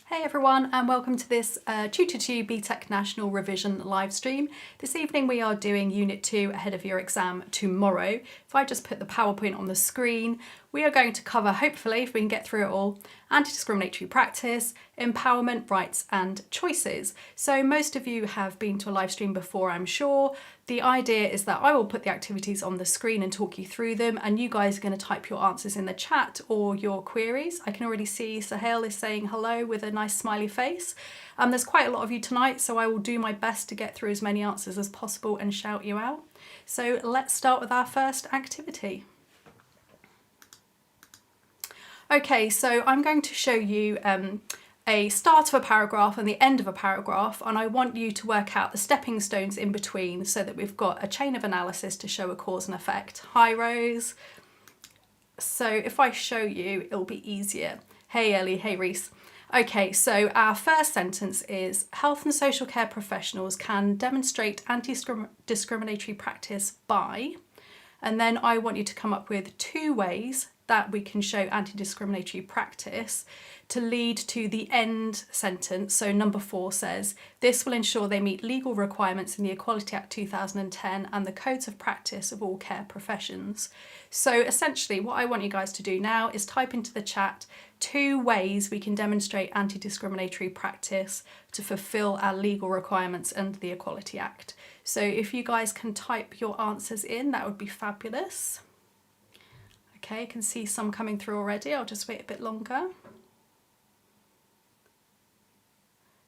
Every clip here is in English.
Hey everyone, and welcome to this Tutor 2 BTEC National Revision live stream. This evening we are doing Unit 2 ahead of your exam tomorrow. If I just put the PowerPoint on the screen, we are going to cover, hopefully, if we can get through it all, anti-discriminatory practice, empowerment, rights and choices. So most of you have been to a live stream before, I'm sure. The idea is that I will put the activities on the screen and talk you through them, and you guys are going to type your answers in the chat or your queries. I can already see Sahel is saying hello with a nice smiley face. There's quite a lot of you tonight, so I will do my best to get through as many answers as possible and shout you out. So let's start with our first activity. Okay, so I'm going to show you a start of a paragraph and the end of a paragraph, and I want you to work out the stepping stones in between so that we've got a chain of analysis to show a cause and effect. Hi Rose. So if I show you, it'll be easier. Hey Ellie, hey Reese. Okay, so our first sentence is health and social care professionals can demonstrate anti-discriminatory practice by, and then I want you to come up with 2 ways that we can show anti-discriminatory practice to lead to the end sentence. So number 4 says, this will ensure they meet legal requirements in the Equality Act 2010 and the codes of practice of all care professions. So essentially what I want you guys to do now is type into the chat 2 ways we can demonstrate anti-discriminatory practice to fulfill our legal requirements under the Equality Act. So if you guys can type your answers in, that would be fabulous. Okay, I can see some coming through already. I'll just wait a bit longer.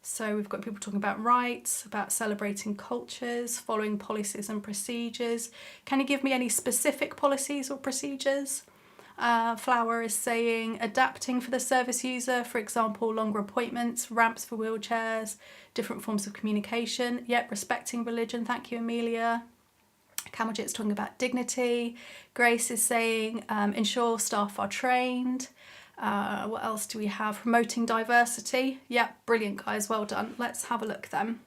So we've got people talking about rights, about celebrating cultures, following policies and procedures. Can you give me any specific policies or procedures? Flower is saying adapting for the service user, for example, longer appointments, ramps for wheelchairs, different forms of communication. Yep, respecting religion. Thank you, Amelia. Kamaljit's talking about dignity. Grace is saying ensure staff are trained. What else do we have? Promoting diversity. Yep, brilliant guys, well done. Let's have a look then.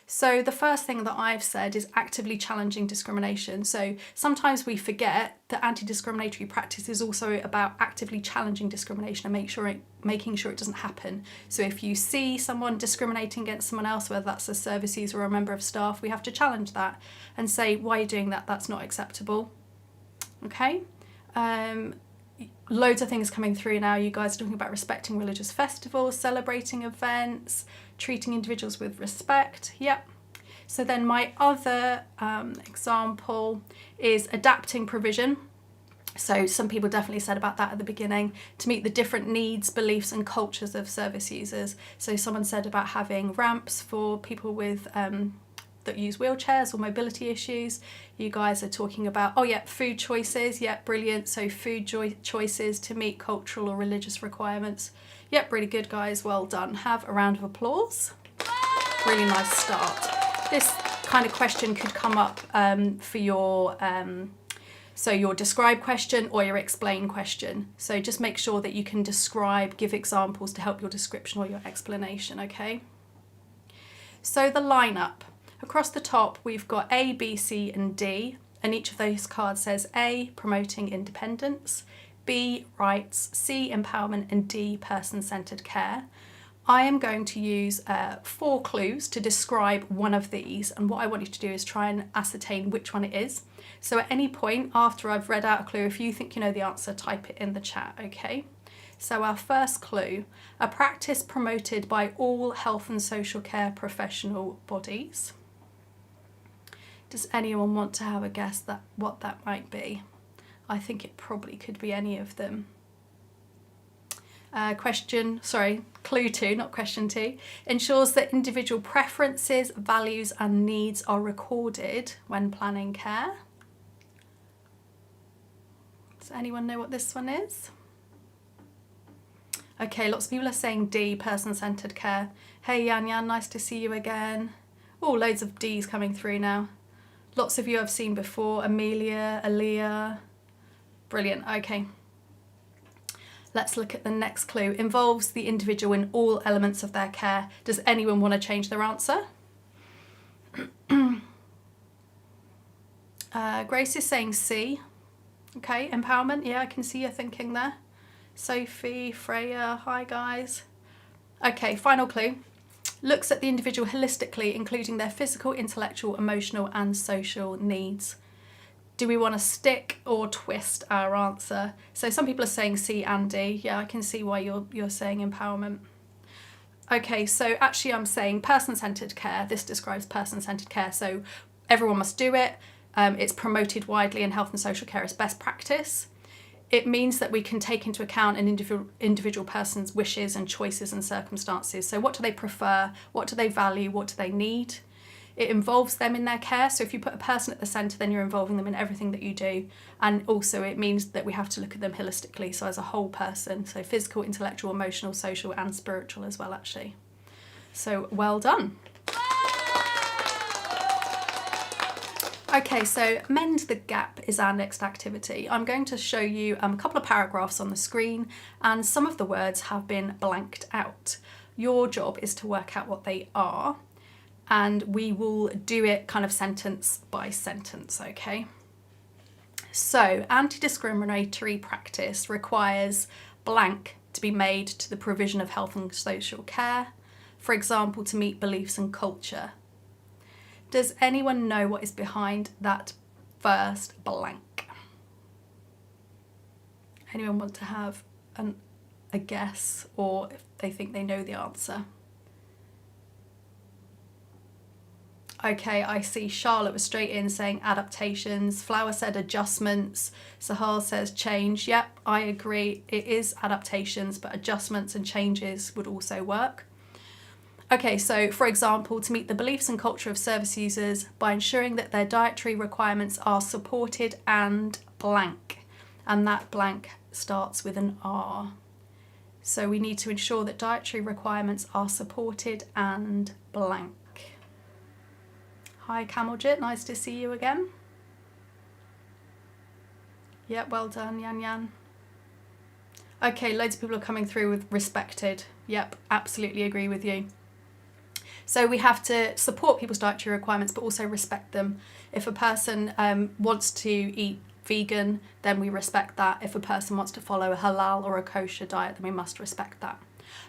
So the first thing that I've said is actively challenging discrimination. So sometimes we forget that anti-discriminatory practice is also about actively challenging discrimination and making sure it doesn't happen. So if you see someone discriminating against someone else, whether that's a service user or a member of staff, we have to challenge that and say, why are you doing that? That's not acceptable. Okay. Loads of things coming through now. You guys are talking about respecting religious festivals, celebrating events, treating individuals with respect. Yep. So then my other example is adapting provision. So some people definitely said about that at the beginning, to meet the different needs, beliefs and cultures of service users. So someone said about having ramps for people with that use wheelchairs or mobility issues. You guys are talking about, oh yeah, food choices. Yep, brilliant. So food choices to meet cultural or religious requirements. Yep, really good guys, well done. Have a round of applause. Really nice start. This kind of question could come up for your so your describe question or your explain question. So just make sure that you can describe, give examples to help your description or your explanation, okay? So the lineup. Across the top, we've got A, B, C and D, and each of those cards says A, promoting independence, B, rights, C, empowerment, and D, person-centred care. I am going to use 4 clues to describe one of these, and what I want you to do is try and ascertain which one it is. So at any point after I've read out a clue, if you think you know the answer, type it in the chat, okay? So our first clue, a practice promoted by all health and social care professional bodies. Does anyone want to have a guess that what that might be? I think it probably could be any of them. Clue 2, not question 2, ensures that individual preferences, values and needs are recorded when planning care. Does anyone know what this one is? Okay, lots of people are saying D, person-centred care. Hey Yan Yan, nice to see you again. Oh, loads of D's coming through now. Lots of you I've seen before, Amelia, Aaliyah. Brilliant, okay. Let's look at the next clue. Involves the individual in all elements of their care. Does anyone want to change their answer? Grace is saying C. Okay, empowerment, yeah, I can see your thinking there. Sophie, Freya, hi guys. Okay, final clue. Looks at the individual holistically, including their physical, intellectual, emotional and social needs. Do we want to stick or twist our answer? So some people are saying C and D. Yeah, I can see why you're saying empowerment. Okay, so actually I'm saying person-centred care. This describes person-centred care. So everyone must do it. It's promoted widely in health and social care as best practice. It means that we can take into account an individual person's wishes and choices and circumstances. So what do they prefer? What do they value? What do they need? It involves them in their care. So if you put a person at the centre, then you're involving them in everything that you do. And also it means that we have to look at them holistically, so as a whole person. So physical, intellectual, emotional, social and spiritual as well, actually. So well done. Okay, so Mend the Gap is our next activity. I'm going to show you a couple of paragraphs on the screen and some of the words have been blanked out. Your job is to work out what they are and we will do it kind of sentence by sentence, okay? So, anti-discriminatory practice requires blank to be made to the provision of health and social care, for example, to meet beliefs and culture. Does anyone know what is behind that first blank? Anyone want to have a guess or if they think they know the answer? Okay, I see Charlotte was straight in saying adaptations. Flower said adjustments. Sahal says change. Yep, I agree. It is adaptations, but adjustments and changes would also work. Okay, so for example, to meet the beliefs and culture of service users by ensuring that their dietary requirements are supported and blank. And that blank starts with an R. So we need to ensure that dietary requirements are supported and blank. Hi Kamaljit, nice to see you again. Yep, well done, Yan Yan. Okay, loads of people are coming through with respected. Yep, absolutely agree with you. So we have to support people's dietary requirements, but also respect them. If a person wants to eat vegan, then we respect that. If a person wants to follow a halal or a kosher diet, then we must respect that.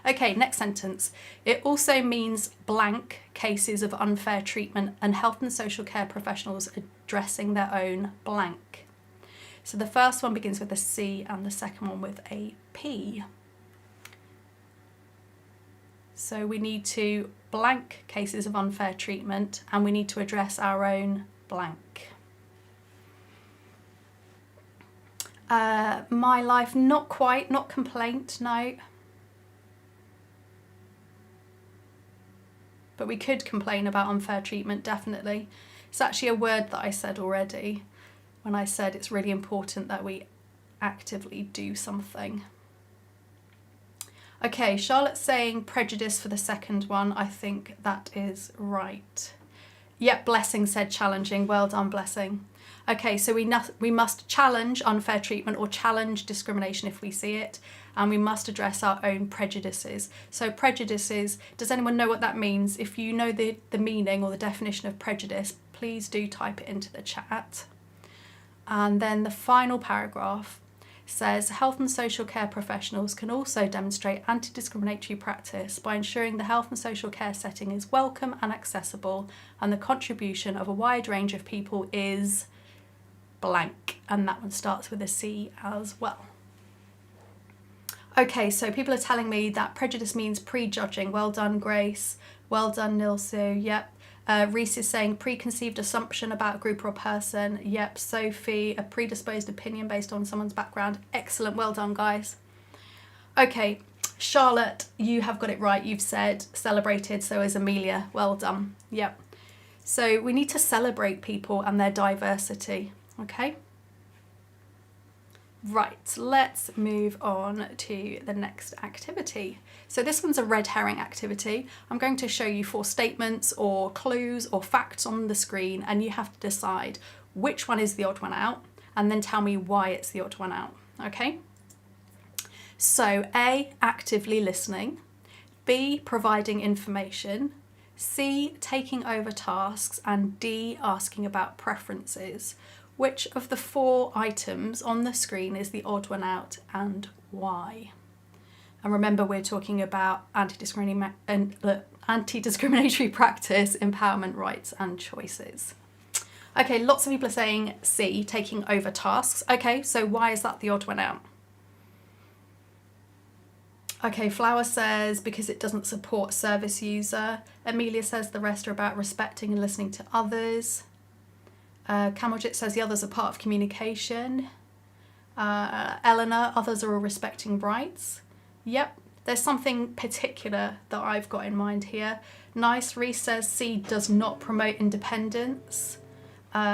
Okay, next sentence. It also means blank cases of unfair treatment and health and social care professionals addressing their own blank. So the first one begins with a C and the second one with a P. So we need to blank cases of unfair treatment and we need to address our own blank. My life, not quite, not complaint, no. But we could complain about unfair treatment, definitely. It's actually a word that I said already when I said it's really important that we actively do something. Okay, Charlotte's saying prejudice for the second one. I think that is right. Yep, Blessing said challenging. Well done, Blessing. Okay, so we must challenge unfair treatment or challenge discrimination if we see it, and we must address our own prejudices. So prejudices, does anyone know what that means? If you know the meaning or the definition of prejudice, please do type it into the chat. And then the final paragraph says health and social care professionals can also demonstrate anti-discriminatory practice by ensuring the health and social care setting is welcome and accessible, and the contribution of a wide range of people is blank, and that one starts with a C as well. Okay, so people are telling me that prejudice means prejudging. Well done, Grace. Well done, Nilsu. Yep. Reese is saying preconceived assumption about a group or a person. Yep. Sophie, a predisposed opinion based on someone's background. Excellent. Well done, guys. Okay, Charlotte, you have got it right. You've said celebrated, so is Amelia. Well done. Yep. So we need to celebrate people and their diversity. Okay. Right, let's move on to the next activity. So this one's a red herring activity. I'm going to show you 4 statements or clues or facts on the screen, and you have to decide which one is the odd one out and then tell me why it's the odd one out, okay? So A, actively listening, B, providing information, C, taking over tasks, and D, asking about preferences. Which of the 4 items on the screen is the odd one out and why? And remember, we're talking about anti-discriminatory practice, empowerment, rights and choices. Okay, lots of people are saying C, taking over tasks. Okay, so why is that the odd one out? Okay, Flower says because it doesn't support service user. Amelia says the rest are about respecting and listening to others. Kamaljit says the others are part of communication. Eleanor, others are all respecting rights. Yep, there's something particular that I've got in mind here. Nice, Reese says C, does not promote independence.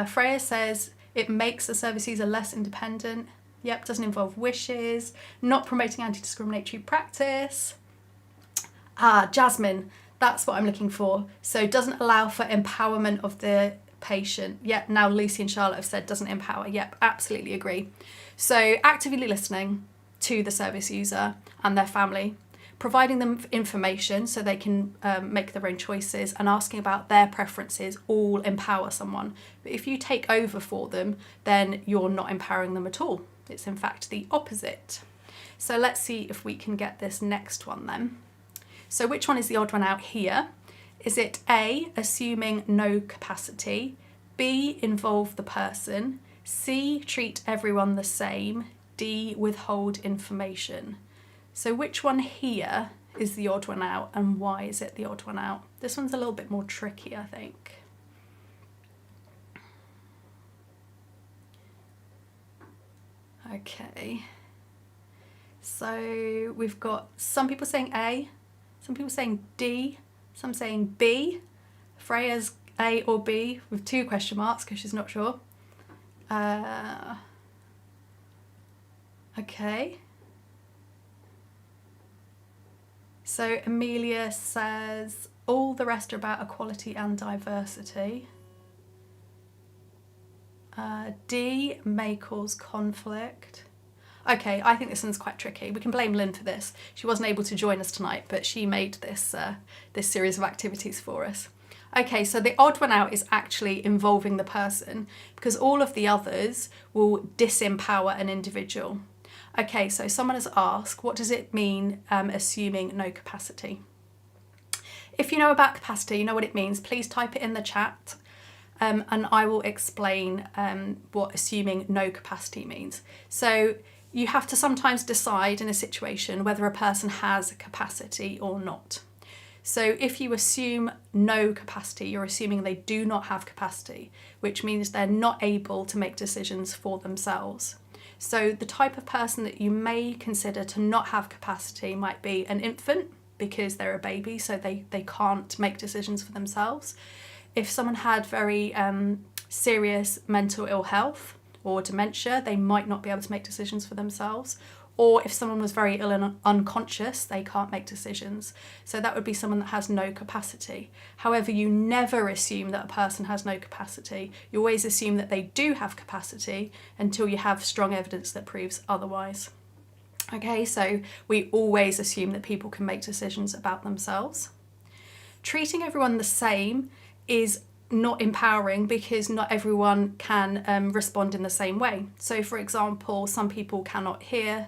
Freya says it makes the service user less independent. Yep, doesn't involve wishes. Not promoting anti-discriminatory practice. Jasmine, that's what I'm looking for. So doesn't allow for empowerment of the patient. Yep, now Lucy and Charlotte have said doesn't empower. Yep, absolutely agree. So actively listening to the service user and their family, providing them information so they can make their own choices, and asking about their preferences all empower someone. But if you take over for them, then you're not empowering them at all. It's in fact the opposite. So let's see if we can get this next one then. So which one is the odd one out here? Is it A, assuming no capacity, B, involve the person, C, treat everyone the same, D, withhold information? So which one here is the odd one out and why is it the odd one out? This one's a little bit more tricky, I think. Okay, so we've got some people saying A, some people saying D, some saying B. Freya's A or B with 2 question marks because she's not sure. Okay. So Amelia says all the rest are about equality and diversity. D, may cause conflict. Okay, I think this one's quite tricky. We can blame Lynn for this. She wasn't able to join us tonight, but she made this, this series of activities for us. Okay, so the odd one out is actually involving the person, because all of the others will disempower an individual. Okay, so someone has asked, what does it mean assuming no capacity? If you know about capacity, you know what it means, please type it in the chat. And I will explain what assuming no capacity means. So you have to sometimes decide in a situation whether a person has capacity or not. So if you assume no capacity, you're assuming they do not have capacity, which means they're not able to make decisions for themselves. So the type of person that you may consider to not have capacity might be an infant, because they're a baby, so they can't make decisions for themselves. If someone had very serious mental ill health or dementia, they might not be able to make decisions for themselves. Or if someone was very ill and unconscious, they can't make decisions. So that would be someone that has no capacity. However, you never assume that a person has no capacity. You always assume that they do have capacity until you have strong evidence that proves otherwise. Okay, so we always assume that people can make decisions about themselves. Treating everyone the same is not empowering, because not everyone can respond in the same way. So for example, some people cannot hear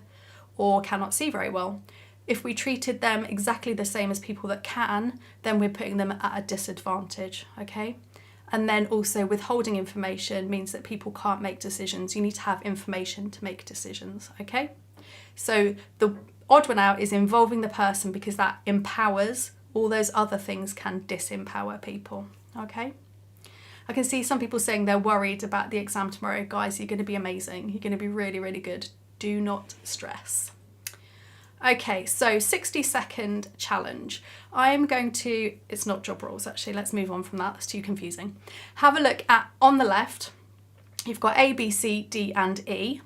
or cannot see very well. If we treated them exactly the same as people that can, then we're putting them at a disadvantage, okay? And then also withholding information means that people can't make decisions. You need to have information to make decisions, okay? So the odd one out is involving the person, because that empowers. All those other things can disempower people, okay? I can see some people saying they're worried about the exam tomorrow. Guys, you're going to be amazing. You're going to be really, really good. Do not stress. Okay, so 60-second challenge. I'm going to, it's not job roles actually, let's move on from that, that's too confusing. Have a look at, on the left, you've got A, B, C, D and E,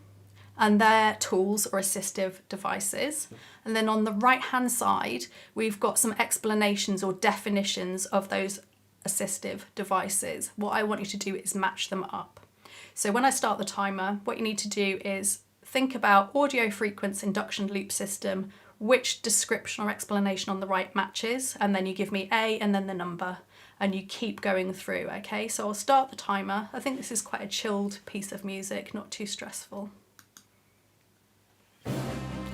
and they're tools or assistive devices. And then on the right hand side, we've got some explanations or definitions of those assistive devices. What I want you to do is match them up. So when I start the timer, what you need to do is think about audio frequency induction loop system, which description or explanation on the right matches, and then you give me A and then the number, and you keep going through, okay? So I'll start the timer. I think this is quite a chilled piece of music, not too stressful.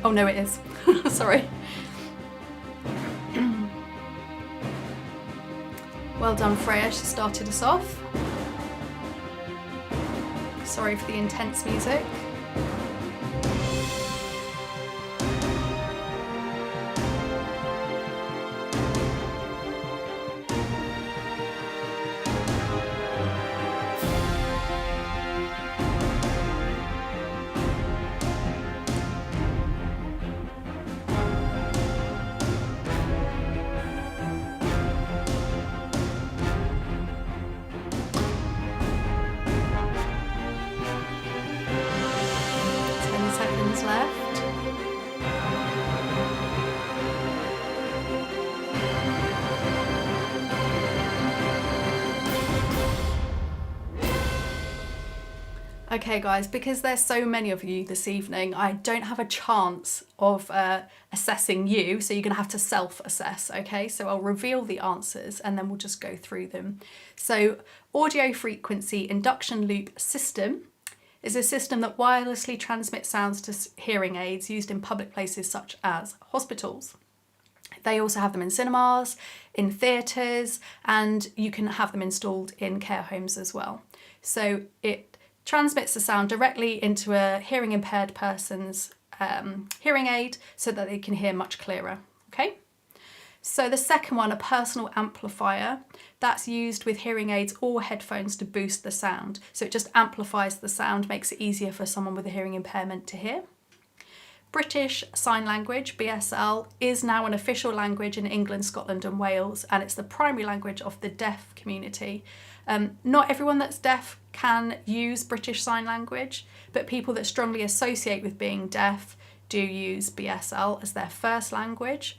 Oh no, it is. Sorry. Well done, Freya, she started us off. Sorry for the intense music. Left. Okay guys, because there's so many of you this evening, I don't have a chance of assessing you, so you're going to have to self-assess, okay? So I'll reveal the answers and then we'll just go through them. So audio frequency induction loop system is a system that wirelessly transmits sounds to hearing aids used in public places such as hospitals. They also have them in cinemas, in theatres, and you can have them installed in care homes as well. So it transmits the sound directly into a hearing impaired person's hearing aid so that they can hear much clearer, okay? So the second one, a personal amplifier, that's used with hearing aids or headphones to boost the sound. So it just amplifies the sound, makes it easier for someone with a hearing impairment to hear. British Sign Language, BSL, is now an official language in England, Scotland and Wales, and it's the primary language of the deaf community. Not everyone that's deaf can use British Sign Language, but people that strongly associate with being deaf do use BSL as their first language.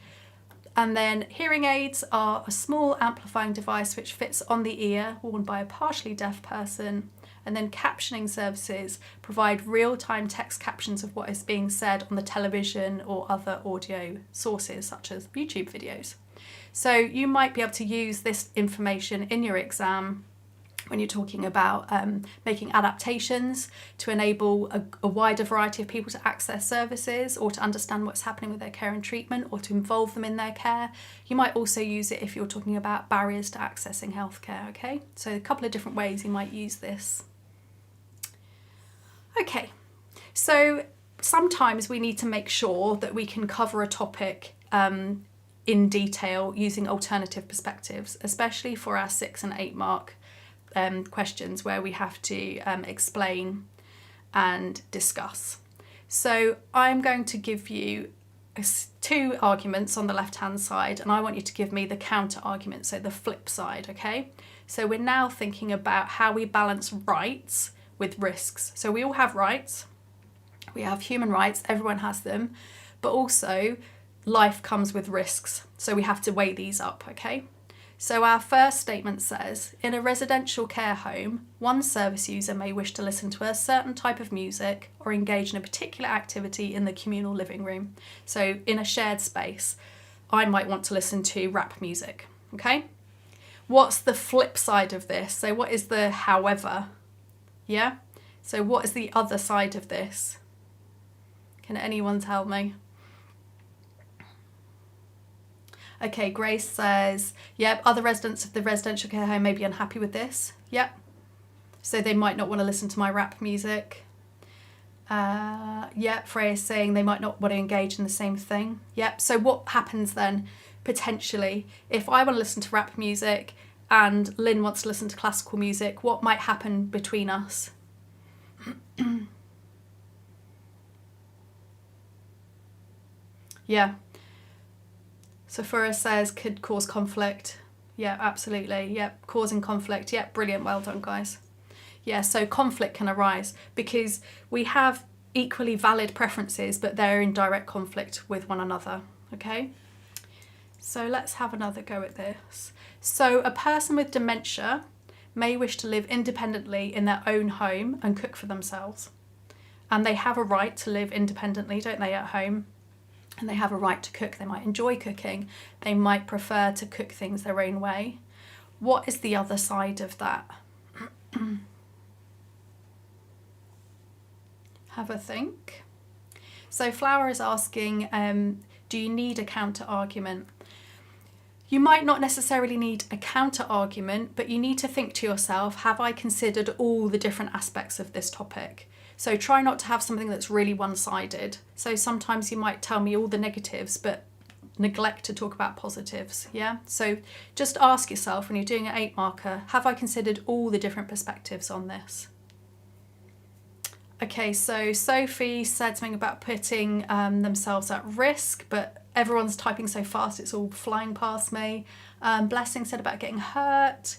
And then hearing aids are a small amplifying device which fits on the ear, worn by a partially deaf person, And then captioning services provide real-time text captions of what is being said on the television or other audio sources, such as YouTube videos. So you might be able to use this information in your exam when you're talking about making adaptations to enable a wider variety of people to access services or to understand what's happening with their care and treatment or to involve them in their care. You might also use it if you're talking about barriers to accessing healthcare, okay? So a couple of different ways you might use this. Okay, so sometimes we need to make sure that we can cover a topic in detail using alternative perspectives, especially for our 6 and 8 mark questions where we have to explain and discuss. So I'm going to give you 2 arguments on the left hand side, and I want you to give me the counter argument, so the flip side, okay? So we're now thinking about how we balance rights with risks. So we all have rights, we have human rights, everyone has them, but also life comes with risks, so we have to weigh these up, okay? So our first statement says, in a residential care home, one service user may wish to listen to a certain type of music or engage in a particular activity in the communal living room. So in a shared space, I might want to listen to rap music, okay? What's the flip side of this? So what is the however? Yeah? So what is the other side of this? Can anyone tell me? Okay, Grace says, yep, other residents of the residential care home may be unhappy with this. Yep. So they might not want to listen to my rap music. Yep, Freya's saying they might not want to engage in the same thing. Yep, so what happens then, potentially, if I want to listen to rap music and Lynn wants to listen to classical music, what might happen between us? Yeah. Sephora says could cause conflict. Yeah, absolutely. Yep, causing conflict. Yep, brilliant. Well done, guys. Yeah, so conflict can arise because we have equally valid preferences, but they're in direct conflict with one another. Okay? So let's have another go at this. So a person with dementia may wish to live independently in their own home and cook for themselves. And they have a right to live independently, don't they, at home? And they have a right to cook. They might enjoy cooking. They might prefer to cook things their own way. What is the other side of that? Have a think. So Flower is asking, do you need a counter argument? You might not necessarily need a counter argument, but you need to think to yourself, have I considered all the different aspects of this topic? So try not to have something that's really one-sided. So sometimes you might tell me all the negatives, but neglect to talk about positives, yeah? So just ask yourself when you're doing an 8 marker, have I considered all the different perspectives on this? Okay, so Sophie said something about putting themselves at risk, but everyone's typing so fast, it's all flying past me. Blessing said about getting hurt.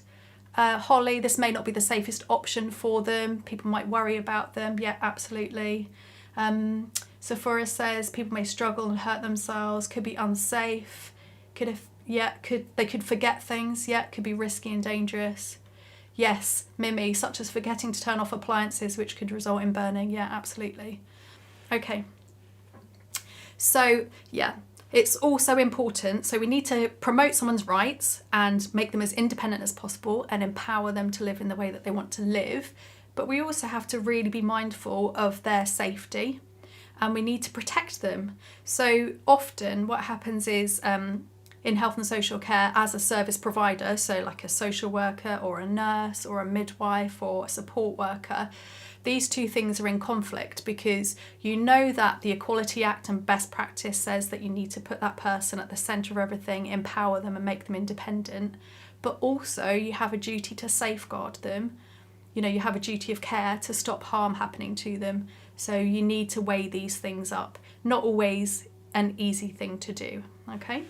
Holly, this may not be the safest option for them. People might worry about them. Yeah, absolutely. Sephora says people may struggle and hurt themselves. Could be unsafe. They could forget things. Yeah, could be risky and dangerous. Yes, Mimi, such as forgetting to turn off appliances, which could result in burning. Yeah, absolutely. Okay. So yeah. It's also important, so we need to promote someone's rights and make them as independent as possible and empower them to live in the way that they want to live. But we also have to really be mindful of their safety and we need to protect them. So often what happens is in health and social care as a service provider, so like a social worker or a nurse or a midwife or a support worker, these two things are in conflict because you know that the Equality Act and best practice says that you need to put that person at the centre of everything, empower them and make them independent, but also you have a duty to safeguard them. You know, you have a duty of care to stop harm happening to them. So you need to weigh these things up. Not always an easy thing to do, okay?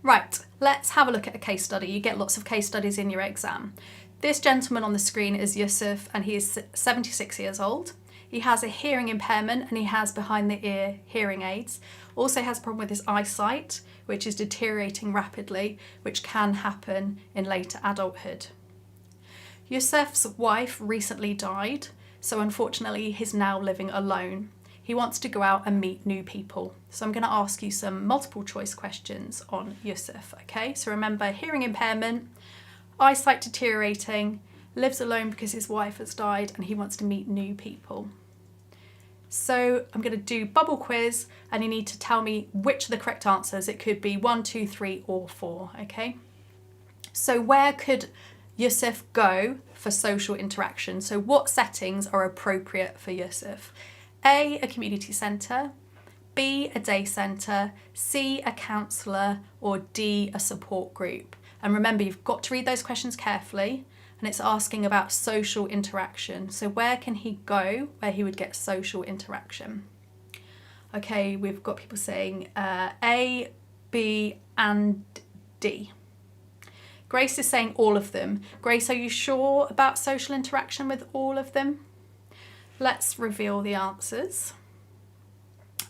Right, let's have a look at a case study. You get lots of case studies in your exam. This gentleman on the screen is Yusuf and he is 76 years old. He has a hearing impairment and he has behind the ear hearing aids. Also has a problem with his eyesight, which is deteriorating rapidly, which can happen in later adulthood. Yusuf's wife recently died, so unfortunately he's now living alone. He wants to go out and meet new people. So I'm going to ask you some multiple choice questions on Yusuf, okay? So remember, hearing impairment, eyesight deteriorating, lives alone because his wife has died, and he wants to meet new people. So I'm going to do bubble quiz, and you need to tell me which are the correct answers. It could be 1, 2, 3, or 4, okay? So where could Yusuf go for social interaction? So what settings are appropriate for Yusuf? A community centre, B, a day centre, C, a counsellor, or D, a support group. And remember, you've got to read those questions carefully, and it's asking about social interaction. So where can he go where he would get social interaction? Okay, we've got people saying A, B, and D. Grace is saying all of them. Grace, are you sure about social interaction with all of them? Let's reveal the answers.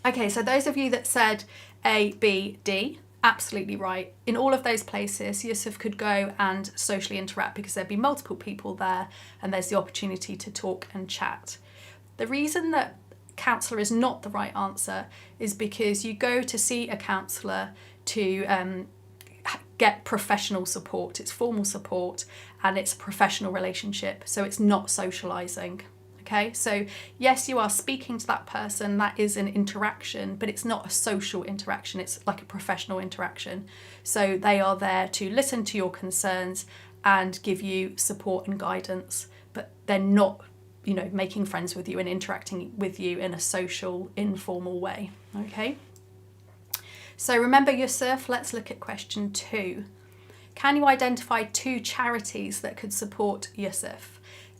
Okay, so those of you that said A, B, D, absolutely right. In all of those places, Yusuf could go and socially interact because there'd be multiple people there and there's the opportunity to talk and chat. The reason that counsellor is not the right answer is because you go to see a counsellor to get professional support. It's formal support and it's a professional relationship, so it's not socialising. Okay, so yes, you are speaking to that person, that is an interaction, but it's not a social interaction, it's like a professional interaction. So they are there to listen to your concerns and give you support and guidance, but they're not, you know, making friends with you and interacting with you in a social, informal way. Okay, so remember Yusuf, let's look at question 2. Can you identify 2 charities that could support Yusuf?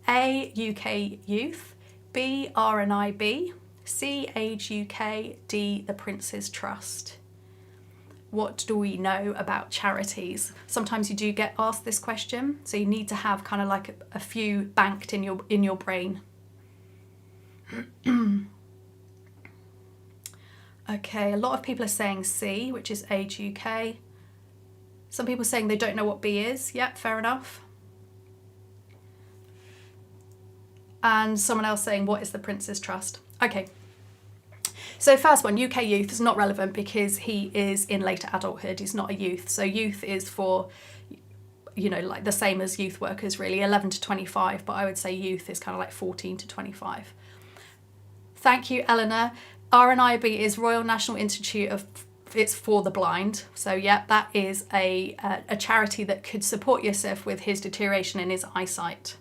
A, UK Youth, B, RNIB, C, Age UK, D, the Prince's Trust. What do we know about charities? Sometimes you do get asked this question, so you need to have kind of like a few banked in your brain. Okay, a lot of people are saying C, which is Age UK. Some people are saying they don't know what B is. Yep, fair enough. And someone else saying, what is the Prince's Trust? Okay, so first one, UK Youth is not relevant because he is in later adulthood, he's not a youth. So youth is for, you know, like the same as youth workers really, 11 to 25, but I would say youth is kind of like 14 to 25. Thank you, Eleanor. RNIB is Royal National Institute of, it's for the blind. So yeah, that is a charity that could support Yusuf with his deterioration in his eyesight.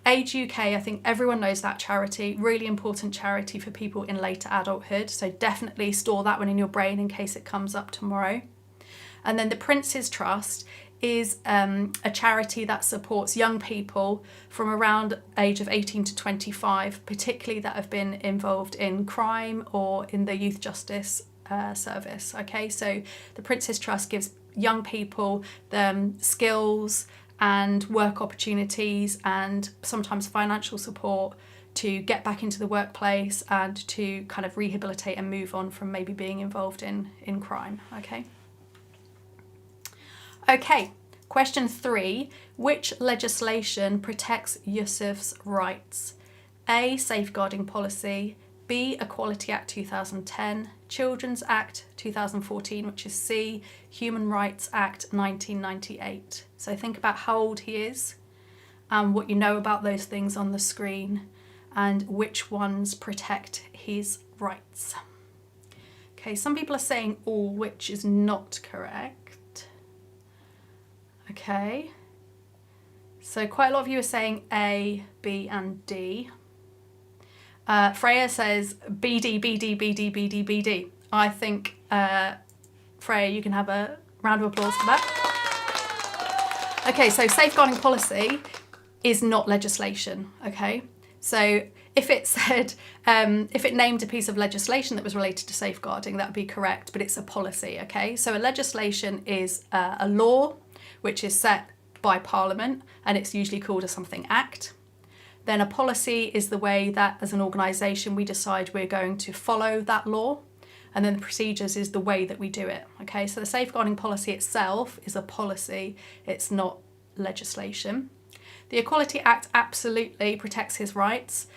Age UK, I think everyone knows that charity, really important charity for people in later adulthood. So definitely store that one in your brain in case it comes up tomorrow. And then the Prince's Trust is a charity that supports young people from around age of 18 to 25, particularly that have been involved in crime or in the youth justice service. Okay, so the Prince's Trust gives young people skills and work opportunities and sometimes financial support to get back into the workplace and to kind of rehabilitate and move on from maybe being involved in crime. Okay, question 3. Which legislation protects Yusuf's rights? A, Safeguarding Policy, B, Equality Act 2010, Children's Act 2014, which is C, Human Rights Act 1998. So think about how old he is and what you know about those things on the screen and which ones protect his rights. Okay, some people are saying all, which is not correct. Okay, so quite a lot of you are saying A, B and D. Freya says BD, BD, BD, BD, BD. I think, Freya, you can have a round of applause for that. Okay, so safeguarding policy is not legislation, okay? So if it said, if it named a piece of legislation that was related to safeguarding, that would be correct, but it's a policy, okay? So a legislation is a law which is set by Parliament, and it's usually called a something act. Then a policy is the way that as an organisation we decide we're going to follow that law, and then the procedures is the way that we do it. Okay, so the safeguarding policy itself is a policy, it's not legislation. The Equality Act absolutely protects his rights.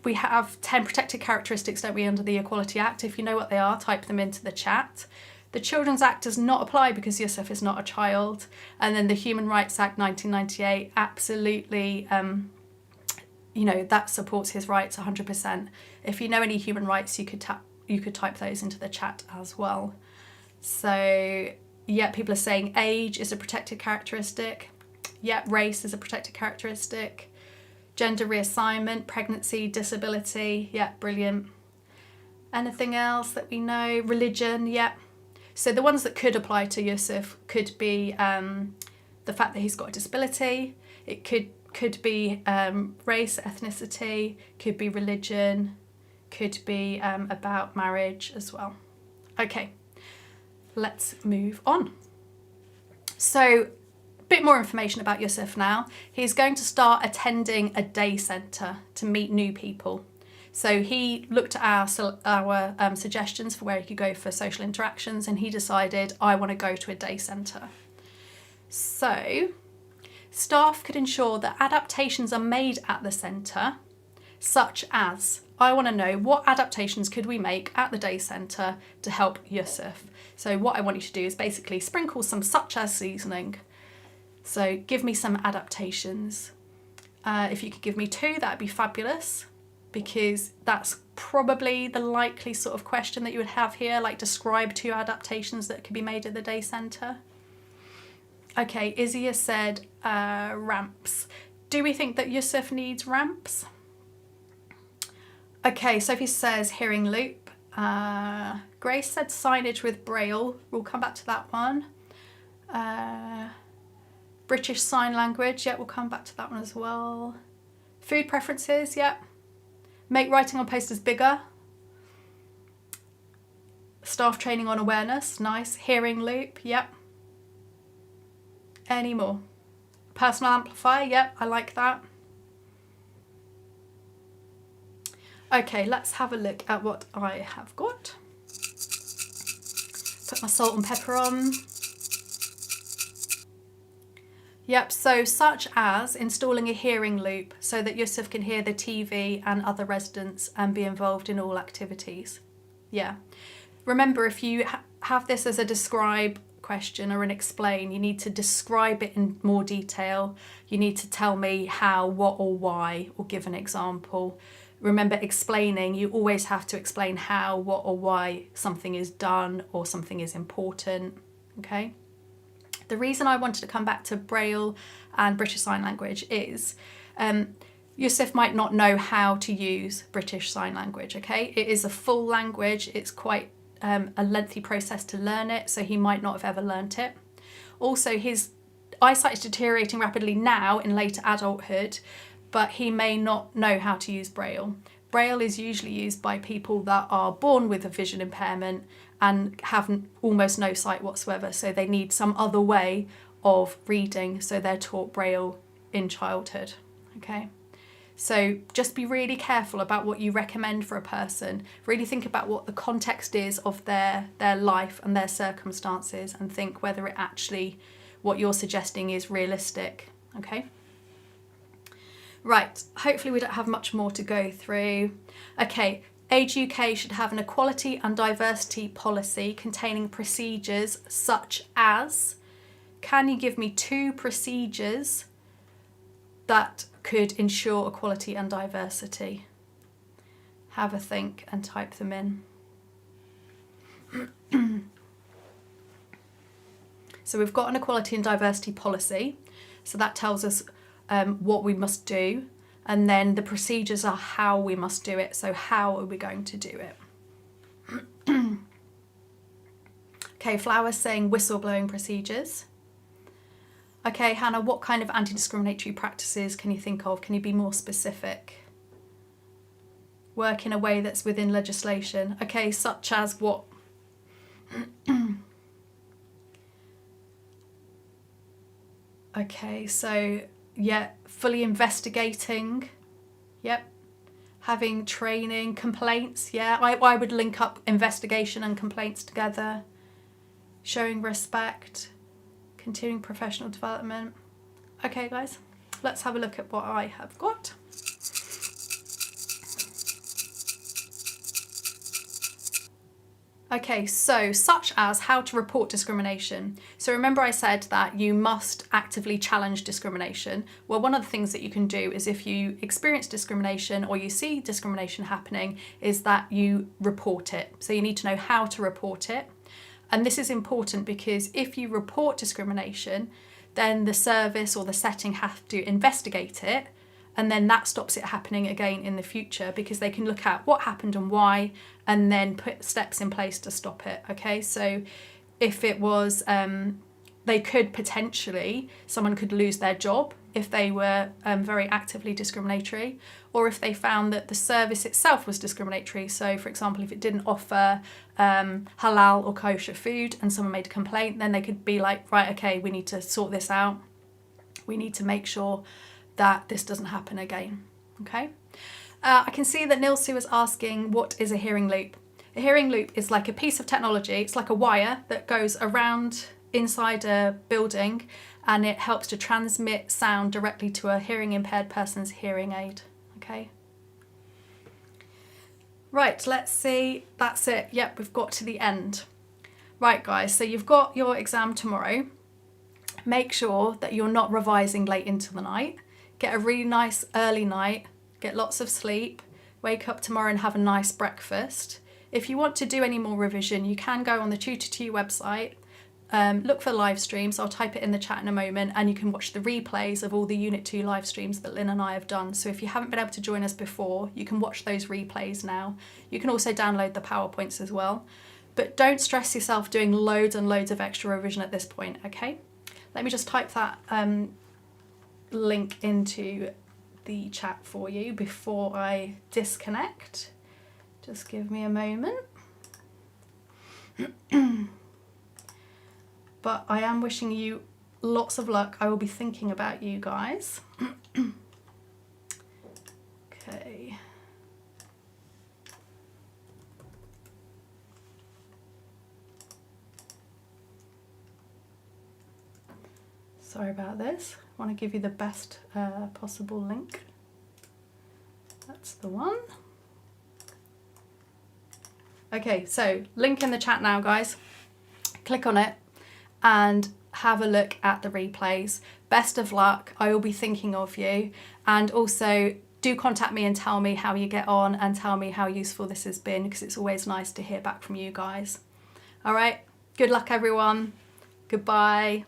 We have 10 protected characteristics, don't we, under the Equality Act? If you know what they are, type them into the chat. The Children's Act does not apply because Yusuf is not a child. And then the Human Rights Act 1998 absolutely, you know, that supports his rights 100%. If you know any human rights, you could type those into the chat as well. So yeah, people are saying age is a protected characteristic. Yeah, race is a protected characteristic. Gender reassignment, pregnancy, disability. Yeah, brilliant. Anything else that we know? Religion, yeah. So the ones that could apply to Yusuf could be the fact that he's got a disability. It could be race, ethnicity, could be religion, could be about marriage as well. Okay, let's move on. So a bit more information about Yusuf now. He's going to start attending a day centre to meet new people. So he looked at our suggestions for where he could go for social interactions, and he decided, I want to go to a day centre. So staff could ensure that adaptations are made at the centre, such as, I want to know what adaptations could we make at the day centre to help Yusuf. So what I want you to do is basically sprinkle some such as seasoning. So give me some adaptations. If you could give me 2, that'd be fabulous, because that's probably the likely sort of question that you would have here, like describe 2 adaptations that could be made at the day centre. Okay, Izzy has said ramps. Do we think that Yusuf needs ramps? Okay, Sophie says hearing loop. Grace said signage with braille. We'll come back to that one. British Sign Language, yeah, we'll come back to that one as well. Food preferences, yeah. Make writing on posters bigger. Staff training on awareness, nice. Hearing loop, yep. Any more? Personal amplifier, yep, I like that. Okay, let's have a look at what I have got. Put my salt and pepper on. Yep, so such as installing a hearing loop so that Yusuf can hear the TV and other residents and be involved in all activities. Yeah. Remember, if you have this as a describe question or an explain, you need to describe it in more detail. You need to tell me how, what or why, or give an example. Remember, explaining, you always have to explain how, what or why something is done or something is important, okay? The reason I wanted to come back to Braille and British Sign Language is Yusuf might not know how to use British Sign Language, okay? It is a full language. It's quite a lengthy process to learn it, so he might not have ever learnt it. Also, his eyesight is deteriorating rapidly now in later adulthood, but he may not know how to use Braille. Braille is usually used by people that are born with a vision impairment and have almost no sight whatsoever, so they need some other way of reading, so they're taught Braille in childhood, okay? So just be really careful about what you recommend for a person. Really think about what the context is of their life and their circumstances, and think whether it actually, what you're suggesting is realistic, okay? Right, hopefully we don't have much more to go through. Okay, Age UK should have an equality and diversity policy containing procedures such as, can you give me 2 procedures that could ensure equality and diversity? Have a think and type them in. So we've got an equality and diversity policy. So that tells us what we must do. And then the procedures are how we must do it. So how are we going to do it? Okay, Flower's saying whistleblowing procedures. Okay, Hannah, what kind of anti-discriminatory practices can you think of? Can you be more specific? Work in a way that's within legislation. Okay, such as what? Okay, so yeah, fully investigating. Yep. Having training, complaints. Yeah, I would link up investigation and complaints together. Showing respect. Continuing professional development. Okay, guys. let's have a look at what I have got. Okay, so such as how to report discrimination. So remember I said that you must actively challenge discrimination. Well, one of the things that you can do is if you experience discrimination or you see discrimination happening is that you report it. So you need to know how to report it. And this is important because if you report discrimination, then the service or the setting have to investigate it, and then that stops it happening again in the future because they can look at what happened and why and then put steps in place to stop it. Okay, so if it was, they could potentially, someone could lose their job if they were very actively discriminatory, or if they found that the service itself was discriminatory. So for example, if it didn't offer halal or kosher food and someone made a complaint, then they could be like, right, okay, we need to sort this out. We need to make sure that this doesn't happen again. Okay. I can see that Nilsi was asking, what is a hearing loop? A hearing loop is like a piece of technology. It's like a wire that goes around inside a building and it helps to transmit sound directly to a hearing impaired person's hearing aid. Okay. Right, let's see. That's it. Yep, we've got to the end. Right, guys, so you've got your exam tomorrow. Make sure that you're not revising late into the night. Get a really nice early night, get lots of sleep, wake up tomorrow and have a nice breakfast. If you want to do any more revision, you can go on the Tutor2U website, look for live streams, I'll type it in the chat in a moment, and you can watch the replays of all the Unit 2 live streams that Lynn and I have done. So if you haven't been able to join us before, you can watch those replays now. You can also download the PowerPoints as well. But don't stress yourself doing loads and loads of extra revision at this point, okay? Let me just type that link into the chat for you before I disconnect. Just give me a moment. But I am wishing you lots of luck. I will be thinking about you guys. Okay. Sorry about this. I want to give you the best possible link. That's the one. Okay, so link in the chat now, guys. Click on it and have a look at the replays. Best of luck. I will be thinking of you. And also do contact me and tell me how you get on and tell me how useful this has been, because it's always nice to hear back from you guys. All right, good luck everyone. Goodbye.